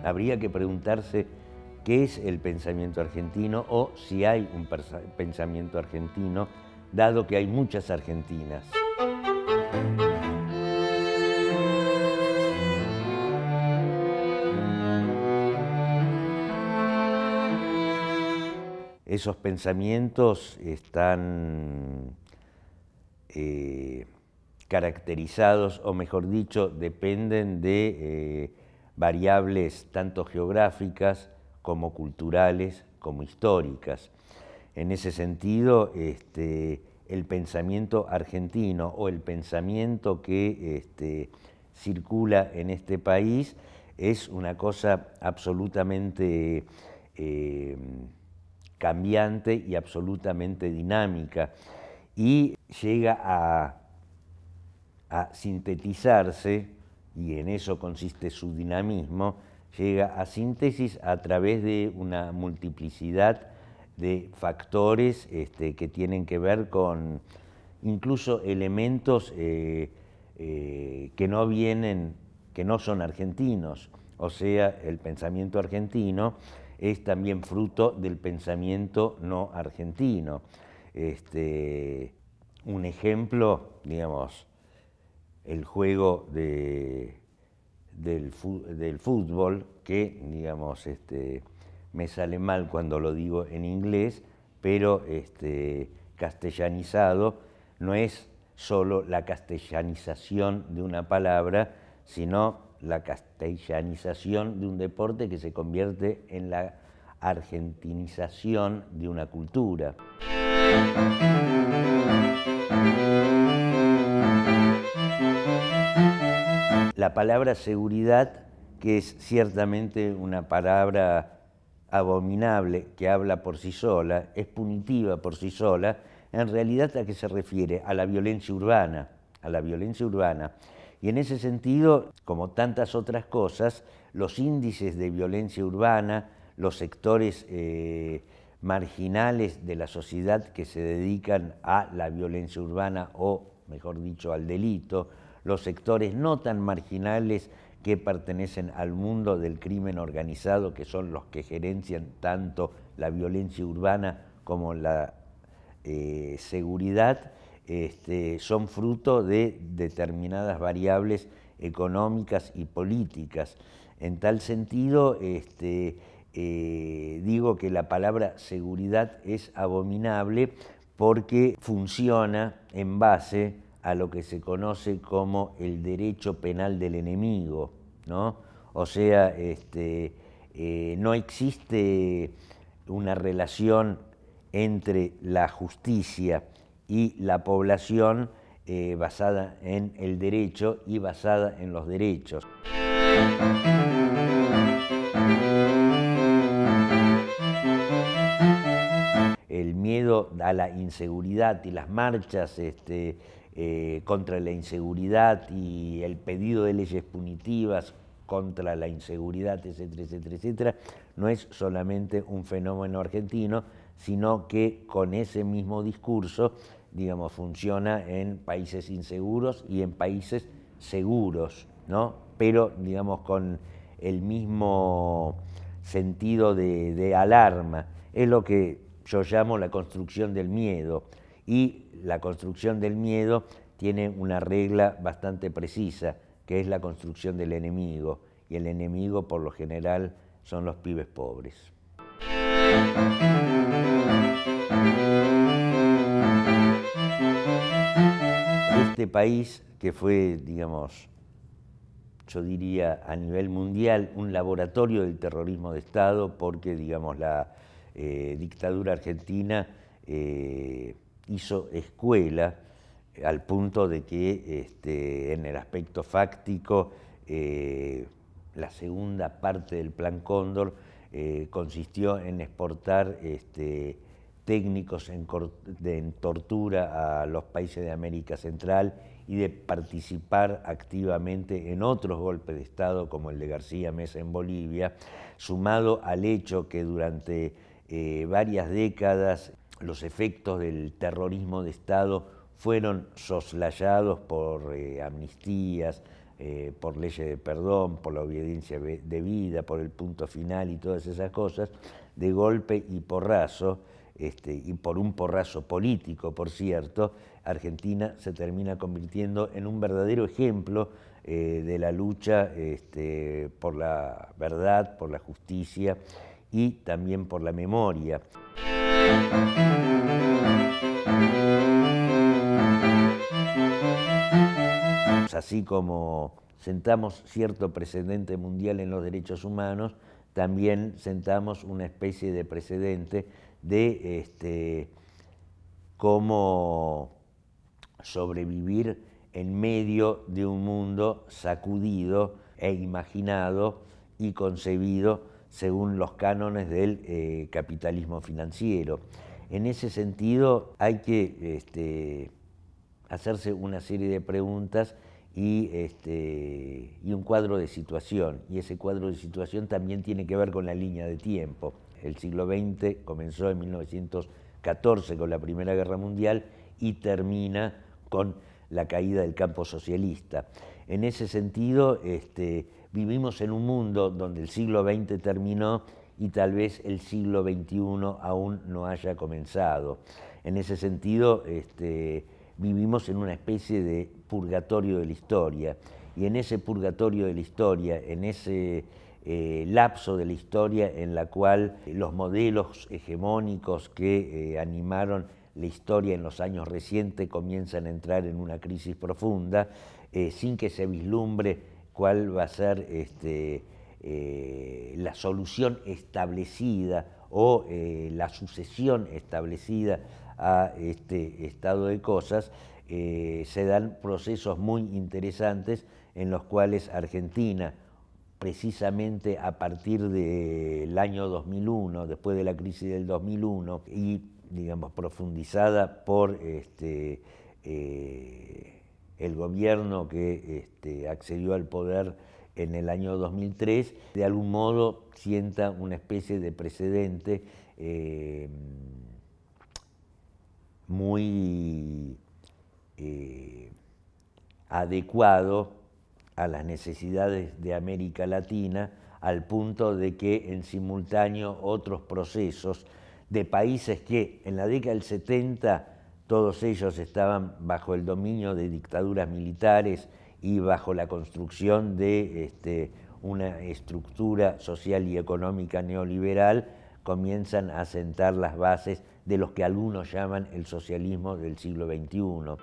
habría que preguntarse qué es el pensamiento argentino o si hay un pensamiento argentino, dado que hay muchas Argentinas. Esos pensamientos están caracterizados, o mejor dicho, dependen de variables tanto geográficas como culturales como históricas. En ese sentido, el pensamiento argentino o el pensamiento que circula en este país es una cosa absolutamente cambiante y absolutamente dinámica, y llega a sintetizarse, y en eso consiste su dinamismo, llega a síntesis a través de una multiplicidad de factores que tienen que ver con incluso elementos que no son argentinos. O sea, el pensamiento argentino es también fruto del pensamiento no argentino. Un ejemplo, digamos, el juego del fútbol, que, digamos, me sale mal cuando lo digo en inglés, pero castellanizado no es solo la castellanización de una palabra, sino la castellanización de un deporte que se convierte en la argentinización de una cultura. La palabra seguridad, que es ciertamente una palabra abominable que habla por sí sola, es punitiva por sí sola, en realidad ¿a qué se refiere? A la violencia urbana, Y en ese sentido, como tantas otras cosas, los índices de violencia urbana, los sectores marginales de la sociedad que se dedican a la violencia urbana o, mejor dicho, al delito, los sectores no tan marginales que pertenecen al mundo del crimen organizado, que son los que gerencian tanto la violencia urbana como la seguridad, son fruto de determinadas variables económicas y políticas. En tal sentido, digo que la palabra seguridad es abominable porque funciona en base a lo que se conoce como el derecho penal del enemigo, ¿no? O sea, no existe una relación entre la justicia y la población basada en el derecho y basada en los derechos. El miedo a la inseguridad y las marchas contra la inseguridad y el pedido de leyes punitivas contra la inseguridad, etcétera, etcétera, etcétera, no es solamente un fenómeno argentino, sino que con ese mismo discurso, digamos, funciona en países inseguros y en países seguros, ¿no? Pero, digamos, con el mismo sentido de alarma. Es lo que yo llamo la construcción del miedo, y la construcción del miedo tiene una regla bastante precisa, que es la construcción del enemigo, y el enemigo por lo general son los pibes pobres. Este país, que fue, digamos, yo diría a nivel mundial, un laboratorio del terrorismo de Estado, porque, digamos, la dictadura argentina hizo escuela al punto de que en el aspecto fáctico la segunda parte del Plan Cóndor consistió en exportar técnicos en tortura a los países de América Central y de participar activamente en otros golpes de Estado como el de García Meza en Bolivia, sumado al hecho que durante varias décadas los efectos del terrorismo de Estado fueron soslayados por amnistías, por leyes de perdón, por la obediencia debida, por el punto final y todas esas cosas, de golpe y porrazo, y por un porrazo político, por cierto, Argentina se termina convirtiendo en un verdadero ejemplo de la lucha por la verdad, por la justicia y también por la memoria. Así como sentamos cierto precedente mundial en los derechos humanos, también sentamos una especie de precedente de cómo sobrevivir en medio de un mundo sacudido e imaginado y concebido según los cánones del capitalismo financiero. En ese sentido hay que hacerse una serie de preguntas y un cuadro de situación, y ese cuadro de situación también tiene que ver con la línea de tiempo. El siglo XX comenzó en 1914 con la Primera Guerra Mundial y termina con la caída del campo socialista. En ese sentido, vivimos en un mundo donde el siglo XX terminó y tal vez el siglo XXI aún no haya comenzado. En ese sentido, vivimos en una especie de purgatorio de la historia, y en ese purgatorio de la historia, en ese lapso de la historia en la cual los modelos hegemónicos que animaron la historia en los años recientes comienzan a entrar en una crisis profunda, sin que se vislumbre cuál va a ser la solución establecida o la sucesión establecida a este estado de cosas, se dan procesos muy interesantes en los cuales Argentina, precisamente a partir del año 2001, después de la crisis del 2001, y digamos profundizada por el gobierno que accedió al poder en el año 2003, de algún modo sienta una especie de precedente muy adecuado a las necesidades de América Latina, al punto de que en simultáneo otros procesos de países que en la década del 70 todos ellos estaban bajo el dominio de dictaduras militares y bajo la construcción de una estructura social y económica neoliberal, comienzan a sentar las bases de lo que algunos llaman el socialismo del siglo XXI.